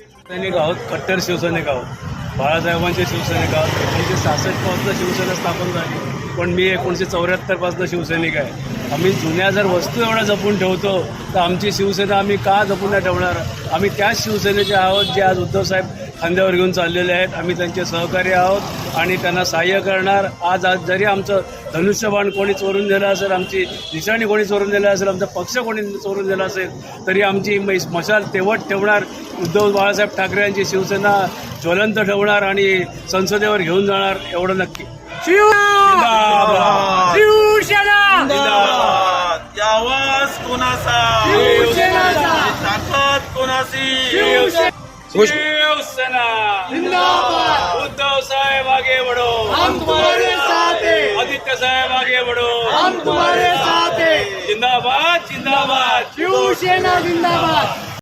सैनिक आहोत, कट्टर शिवसैनिक आहोत. बाळासाहेबांचे शिवसैनिक आहोत. 1966 पासून शिवसेना स्थापन झाली, पण मी 1974 पासून शिवसैनिक आहे. आम्ही जुन्या जर वस्तू एवढ्या जपून ठेवतो तर आमची शिवसेना आम्ही का जपून नाही ठेवणार. आम्ही त्याच शिवसेनेचे आहोत जे आज उद्धवसाहेब खांद्यावर घेऊन चाललेले आहेत. आम्ही त्यांचे सहकारी आहोत आणि त्यांना सहाय्य करणार. आज जरी आमचं धनुष्यबाण कोणी चोरून नेलं असेल, आमची निशाणी कोणी चोरून नेलं असेल, आमचा पक्ष कोणी चोरून नेला असेल, तरी आमची मशाल तेवत ठेवणार. उद्धव बाळासाहेब ठाकरे यांची शिवसेना ज्वलंत ठेवणार आणि संसदेवर घेऊन जाणार, एवढं नक्की. जिंदाबाद. शिवसेना जिंदाबाद. आवाज कोणाचा, शिवसेनाचा, ताकद कोणाची, शिवसेना जिंदाबाद. उद्धव साहेब आगे बढ़ो, हम तुम्हारे साथ हैं, आदित्य साहेब आगे बढ़ो, हम तुम्हारे साथ हैं. जिंदाबाद जिंदाबाद. शिवसेना जिंदाबाद.